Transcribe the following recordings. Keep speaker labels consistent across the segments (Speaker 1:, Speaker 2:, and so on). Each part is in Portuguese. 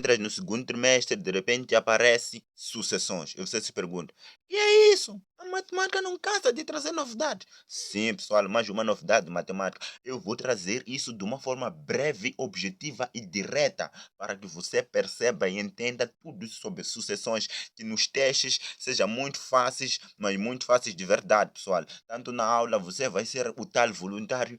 Speaker 1: entras no segundo trimestre, de repente aparece sucessões. E você se pergunta, e é isso? A matemática não cansa de trazer novidades. Sim, pessoal, mais uma novidade de matemática. Eu vou trazer isso de uma forma breve, objetiva e direta, para que você perceba e entenda tudo sobre sucessões, que nos testes seja muito fáceis, mas muito fáceis de verdade, pessoal. Tanto na aula você vai ser o tal voluntário.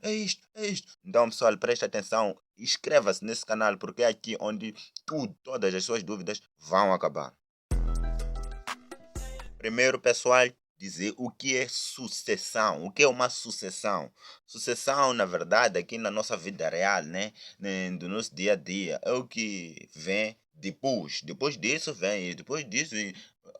Speaker 1: É isto, é isto. Então, pessoal, preste atenção. Inscreva-se nesse canal, porque é aqui onde tudo, todas as suas dúvidas vão acabar. Primeiro, pessoal, dizer o que é sucessão. O que é uma sucessão? Sucessão, na verdade, aqui na nossa vida real, do nosso dia a dia, é o que vem depois. Depois disso vem, e depois disso,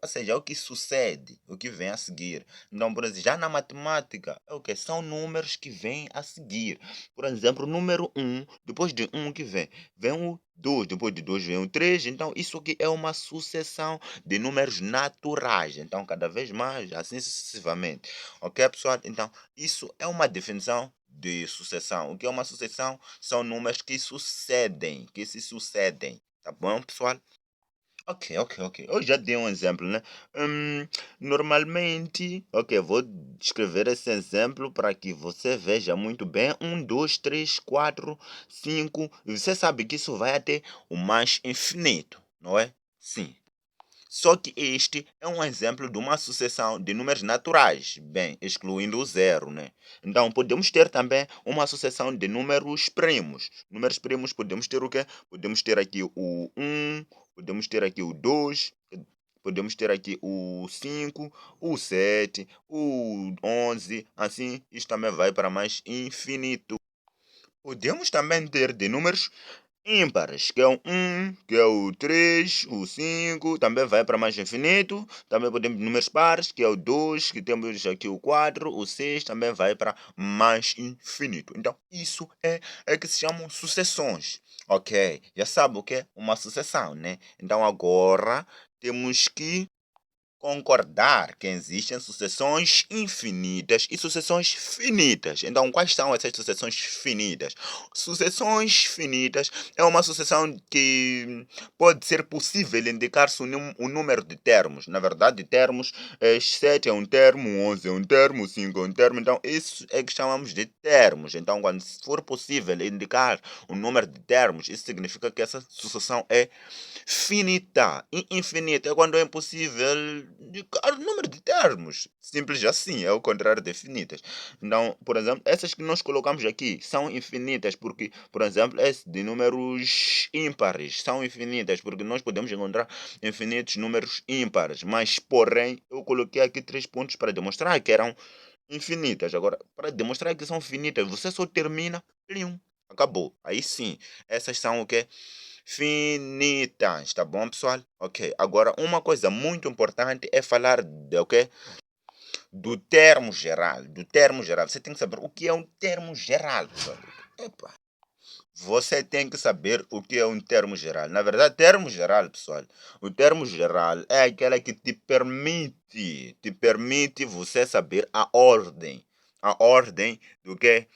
Speaker 1: ou seja, é o que sucede, o que vem a seguir. Então, por exemplo, já na matemática, é o que? São números que vêm a seguir. Por exemplo, o número um, depois de um que vem, vem o 2, depois de 2 vem o 3. Então, isso aqui é uma sucessão de números naturais. Então, cada vez mais, assim sucessivamente. Ok, pessoal? Então, isso é uma definição de sucessão. O que é uma sucessão? São números que sucedem, que se sucedem. Tá bom, pessoal? Ok, ok, ok. Eu já dei um exemplo, né? Normalmente, ok, vou descrever esse exemplo para que você veja muito bem. Um, dois, três, quatro, cinco. E você sabe que isso vai até o mais infinito, não é? Sim. Só que este é um exemplo de uma sucessão de números naturais, bem, excluindo o zero, né? Então, podemos ter também uma sucessão de números primos. Números primos podemos ter o quê? Podemos ter aqui o um, podemos ter aqui o 2, podemos ter aqui o 5, o 7, o 11, assim, isto também vai para mais infinito. Podemos também ter de números ímpares, que é o 1, que é o 3, o 5, também vai para mais infinito. Também podemos números pares, que é o 2, que temos aqui o 4, o 6, também vai para mais infinito. Então, isso é que se chamam sucessões. Ok, já sabe o que é uma sucessão, né? Então, agora temos que concordar que existem sucessões infinitas e sucessões finitas. Então, quais são essas sucessões finitas? Sucessões finitas é uma sucessão que pode ser possível indicar-se o número de termos. Na verdade, termos, 7 é um termo, 11 é um termo, 5 é um termo. Então, isso é que chamamos de termos. Então, quando for possível indicar o número de termos, isso significa que essa sucessão é finita. E infinita é quando é impossível indicar o número de termos. Simples assim, é o contrário de finitas. Então, por exemplo, essas que nós colocamos aqui são infinitas porque, por exemplo, esse de números ímpares são infinitas porque nós podemos encontrar infinitos números ímpares. Mas, porém, eu coloquei aqui 3 pontos para demonstrar que eram infinitas. Agora, para demonstrar que são finitas, você só termina em um. Acabou. Aí sim, essas são o que? Finitas, tá bom, pessoal? Ok, agora uma coisa muito importante é falar de o quê? Do termo geral, do termo geral. Você tem que saber o que é um termo geral, pessoal. Epa. Você tem que saber o que é um termo geral. Na verdade, termo geral, pessoal, o termo geral é aquela que te permite você saber a ordem do que?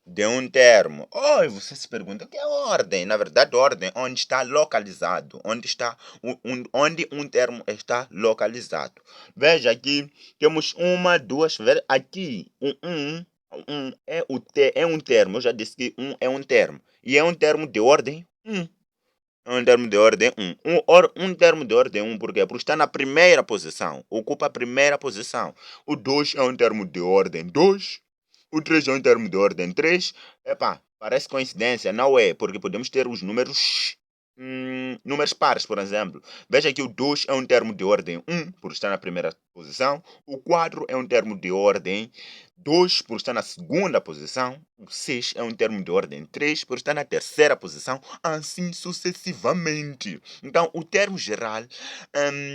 Speaker 1: De um termo. Oi, você se pergunta o que é ordem? Na verdade, ordem é onde está localizado, onde um termo está localizado. Veja aqui, temos uma, duas, aqui, é um termo, eu já disse que um é um termo, e é um termo de ordem 1. É um termo de ordem 1. Um termo de ordem 1, por quê? Porque está na primeira posição, ocupa a primeira posição. O 2 é um termo de ordem 2. O 3 é um termo de ordem 3. Epá, parece coincidência, não é? Porque podemos ter os números pares, por exemplo. Veja que o 2 é um termo de ordem 1, por estar na primeira posição. O 4 é um termo de ordem 2, por estar na segunda posição. O 6 é um termo de ordem 3, por estar na terceira posição. Assim sucessivamente. Então, o termo geral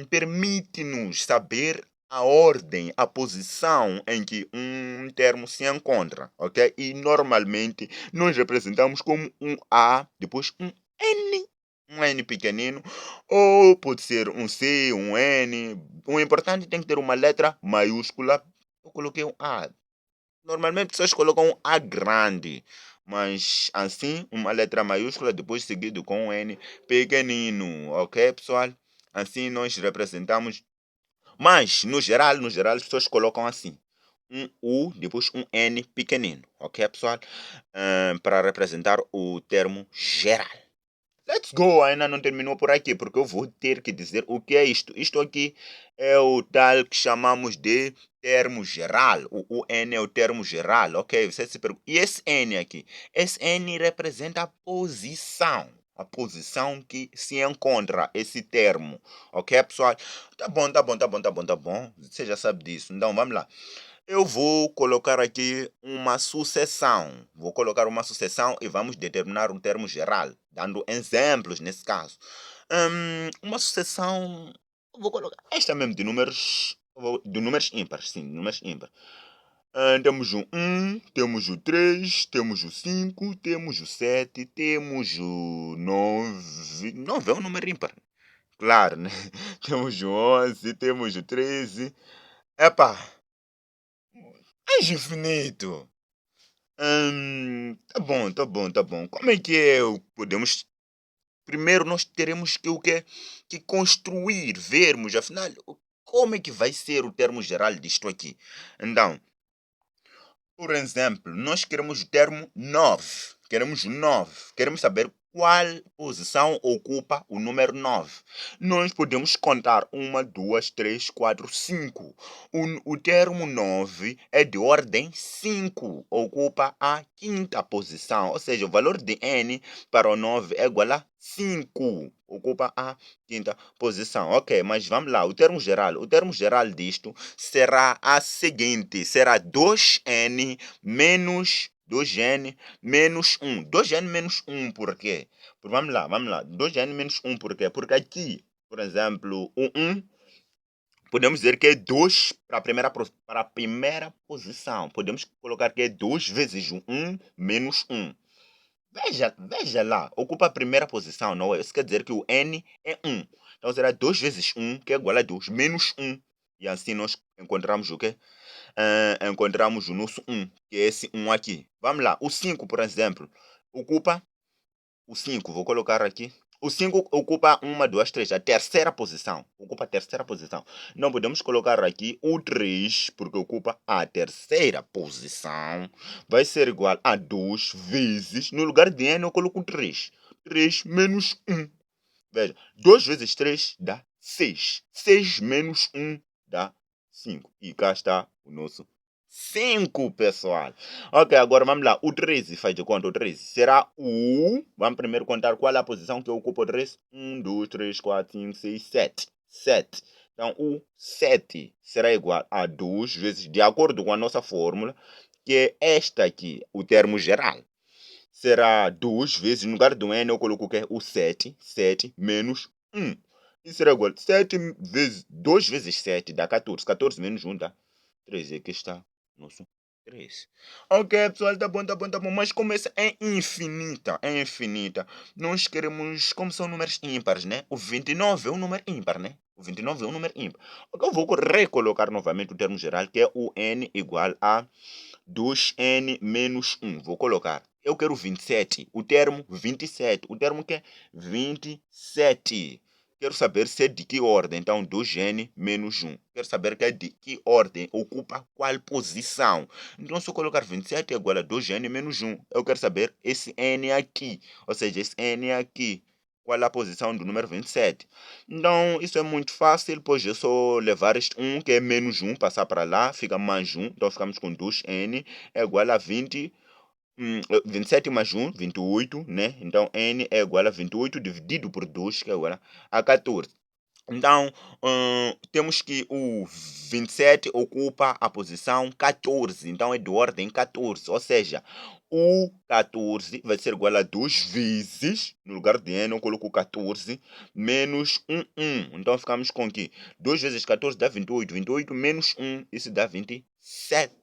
Speaker 1: permite-nos saber a ordem, a posição em que um termo se encontra, ok? E normalmente nós representamos como um A, depois um N pequenino, ou pode ser um C, um N. O importante tem que ter uma letra maiúscula. Eu coloquei um A. Normalmente pessoas colocam um A grande, mas assim, uma letra maiúscula, depois seguido com um N pequenino, ok, pessoal? Assim nós representamos, mas no geral, as pessoas colocam assim, um U, depois um N pequenino, ok, pessoal? Para representar o termo geral. Let's go, ainda não terminou por aqui, porque eu vou ter que dizer o que é isto. Isto aqui é o tal que chamamos de termo geral. O N é o termo geral, ok? Você se pergunta. E esse N aqui? Esse N representa a posição que se encontra esse termo, ok, pessoal? Tá bom, tá bom, tá bom, tá bom, tá bom. Você já sabe disso. Então vamos lá. Eu vou colocar aqui uma sucessão. Vou colocar uma sucessão e vamos determinar um termo geral, dando exemplos nesse caso. Uma sucessão. Vou colocar esta mesmo de números. De números ímpares, sim, de números ímpares. Temos o 1, temos o 3, temos o 5, temos o 7, temos o 9. 9 é um número ímpar. Claro, né? Temos o 11, temos o 13. Epá, é infinito. Tá bom, tá bom, tá bom. Como é que podemos... Primeiro nós teremos que o quê? Que construir, vermos, afinal, como é que vai ser o termo geral disto aqui. Então, por exemplo, nós queremos o termo 9. Queremos o 9. Queremos saber qual posição ocupa o número 9. Nós podemos contar 1, 2, 3, 4, 5. O termo 9 é de ordem 5. Ocupa a quinta posição. Ou seja, o valor de n para o 9 é igual a 5. Ocupa a quinta posição. Ok, mas vamos lá. O termo geral. O termo geral disto será a seguinte. Será 2n menos 2n menos 1. 2n menos 1 por quê? Vamos lá, vamos lá. 2n menos 1 por quê? Porque aqui, por exemplo, o 1 podemos dizer que é 2 para a primeira posição. Podemos colocar que é 2 vezes o 1 menos 1. Veja lá, ocupa a primeira posição, não é? Isso quer dizer que o n é 1. Então será 2 vezes 1, que é igual a 2, menos 1. E assim nós encontramos o quê? Encontramos o nosso 1, que é esse 1 aqui. Vamos lá, o 5, por exemplo, ocupa o 5, vou colocar aqui. O 5 ocupa 1, 2, 3, a terceira posição. Ocupa a terceira posição. Não podemos colocar aqui o 3, porque ocupa a terceira posição. Vai ser igual a 2 vezes, no lugar de n eu coloco 3. 3 menos 1. Veja, 2 vezes 3 dá 6. 6 menos 1 dá 5. E cá está o nosso 5, pessoal. Ok, agora vamos lá. O 13 faz de conta. O 13 será o... Vamos primeiro contar qual é a posição que ocupa o 13. 1, 2, 3, 4, 5, 6, 7. 7. Então, o 7 será igual a 2 vezes, de acordo com a nossa fórmula, que é esta aqui, o termo geral. Será 2 vezes, no lugar do n eu coloco o quê? O 7. 7 menos 1. Isso será igual a 7 vezes 2 vezes 7 dá 14. 14 menos 1 dá 13. Aqui está o nosso 3. Ok, pessoal, tá bom, tá bom, tá bom. Mas como essa é infinita, é infinita, nós queremos, como são números ímpares, né? O 29 é um número ímpar, né? O 29 é um número ímpar. Ok, eu vou recolocar novamente o termo geral, que é o n igual a 2n menos 1. Vou colocar. Eu quero 27. O termo 27. O termo que é 27. Quero saber se é de que ordem. Então, 2n menos 1. Quero saber que é de que ordem. Ocupa qual posição. Então, se eu colocar 27 é igual a 2n menos 1. Eu quero saber esse n aqui. Ou seja, esse n aqui. Qual é a posição do número 27? Então, isso é muito fácil, pois é só levar este 1, que é menos 1, passar para lá, fica mais 1. Então, ficamos com 2n é igual a 27 mais 1, 28, né? Então, n é igual a 28 dividido por 2, que é igual a 14. Então, temos que o 27 ocupa a posição 14. Então, é de ordem 14. Ou seja, o 14 vai ser igual a 2 vezes, no lugar de n, eu coloco 14, menos 1, 1. Então, ficamos com que 2 vezes 14 dá 28. 28 menos 1, isso dá 27.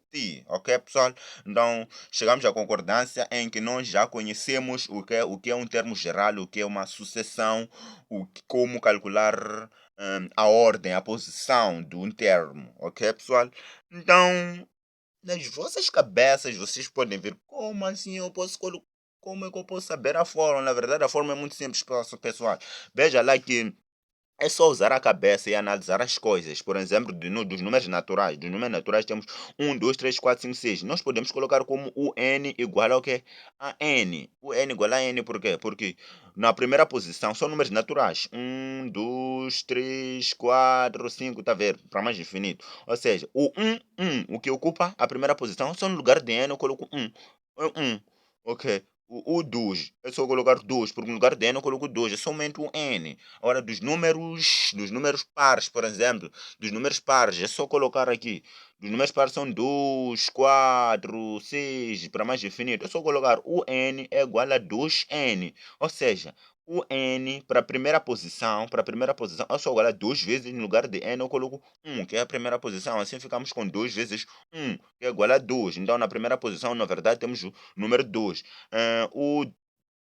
Speaker 1: Ok, pessoal? Então, chegamos à concordância em que nós já conhecemos o que é um termo geral, o que é uma sucessão, como calcular a ordem, a posição de um termo, ok, pessoal? Então, nas vossas cabeças vocês podem ver como assim eu posso como é que eu posso saber a fórmula? Na verdade, a fórmula é muito simples, pessoal. Veja lá que é só usar a cabeça e analisar as coisas. Por exemplo, dos números naturais. Dos números naturais temos 1, 2, 3, 4, 5, 6. Nós podemos colocar como o n igual ao quê? A n. O n igual a n por quê? Porque na primeira posição são números naturais. 1, 2, 3, 4, 5, tá a ver? Para mais infinito. Ou seja, o que ocupa a primeira posição, só no lugar de n eu coloco 1. 1. Ok. O 2, é só colocar 2, porque no lugar de n eu coloco 2, é somente o n. Agora, dos números pares, por exemplo, dos números pares, é só colocar aqui. Dos números pares são 2, 4, 6, para mais infinito. É só colocar o n é igual a 2n. Ou seja, o n para a primeira posição, é só igual a 2 vezes, no lugar de n eu coloco 1, que é a primeira posição. Assim ficamos com 2 vezes 1, que é igual a 2. Então, na primeira posição, na verdade, temos o número 2. O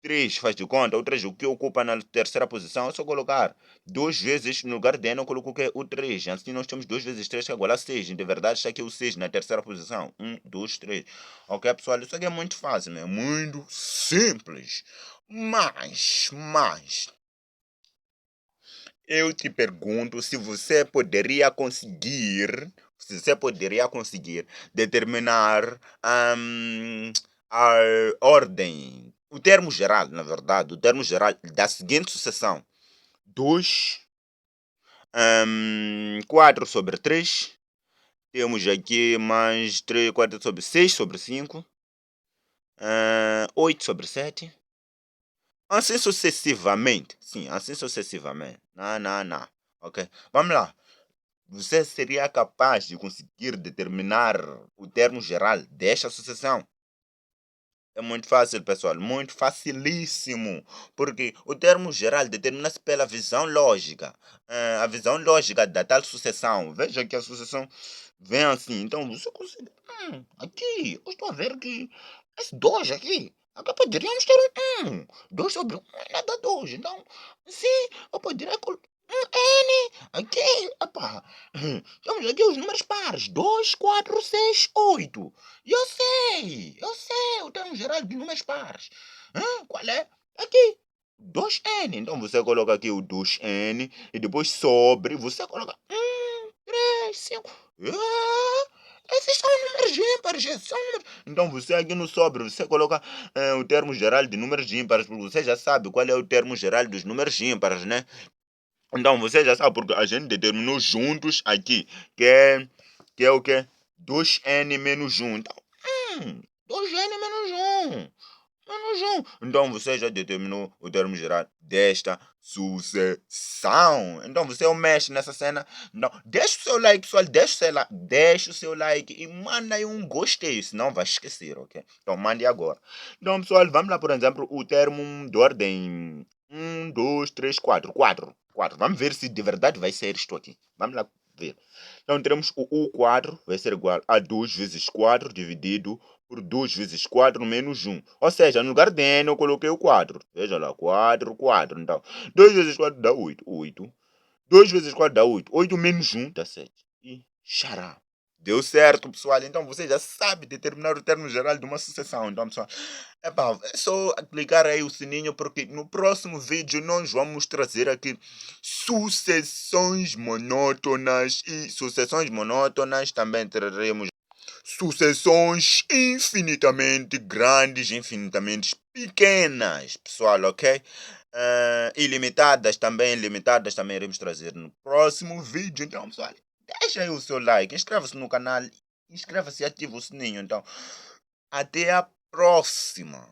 Speaker 1: 3 faz de conta, o 3 o que ocupa na terceira posição, é só colocar 2 vezes, no lugar de n eu coloco o quê? O 3. Assim nós temos 2 vezes 3 que é igual a 6. De verdade está aqui o 6 na terceira posição. 1, 2, 3. Ok, pessoal? Isso aqui é muito fácil, né? Muito simples. Mas, eu te pergunto se você poderia conseguir determinar a ordem, o termo geral, na verdade, o termo geral da seguinte sucessão: 2, 4 sobre 3, temos aqui mais 3, 4 sobre 6 sobre 5, 8 sobre 7, assim sucessivamente. Sim, assim sucessivamente. Não, não, não. Ok? Vamos lá. Você seria capaz de conseguir determinar o termo geral desta sucessão? É muito fácil, pessoal, muito facilíssimo, porque o termo geral determina-se pela visão lógica, a visão lógica da tal sucessão. Veja que a sucessão vem assim, então você consegue, aqui, eu estou a ver que esse 2 aqui poderíamos ter um 2 sobre 1 é dá 2, então, sim, eu poderia colocar um N, aqui, epá, temos aqui os números pares, 2, 4, 6, 8. Eu sei, o termo geral de números pares. Qual é? Aqui, 2n. Então você coloca aqui o 2n e depois sobre, você coloca 3, 5. Esses são números ímpares, esses são números. Então você aqui no sobre, você coloca o termo geral de números ímpares, porque você já sabe qual é o termo geral dos números ímpares, né? Então você já sabe, porque a gente determinou juntos aqui, que é o quê? 2n menos 1. Então, 2n menos 1. Menos 1. Então você já determinou o termo geral desta sucessão. Então você é o mestre nessa cena. Então, deixa o seu like, pessoal. Deixa o seu like e manda aí um gostei, senão vai esquecer, ok? Então mande agora. Então, pessoal, vamos lá, por exemplo, o termo de ordem 1, 2, 3, 4. 4. Vamos ver se de verdade vai ser isto aqui. Vamos lá ver. Então teremos o U4 vai ser igual a 2 vezes 4 dividido por 2 vezes 4 menos 1. Ou seja, no lugar de n eu coloquei o 4. Veja lá, 4, 4. Então, 2 vezes 4 dá 8. 8. 2 vezes 4 dá 8. 8 menos 1 dá 7. E xará. Deu certo, pessoal. Então você já sabe determinar o termo geral de uma sucessão. Então, pessoal, é só clicar aí o sininho, porque no próximo vídeo nós vamos trazer aqui sucessões monótonas. E sucessões monótonas também traremos sucessões infinitamente grandes, infinitamente pequenas, pessoal, ok? Ilimitadas também iremos trazer no próximo vídeo. Então, pessoal, deixa aí o seu like, inscreva-se no canal, inscreva-se e ativa o sininho. Então, até a próxima.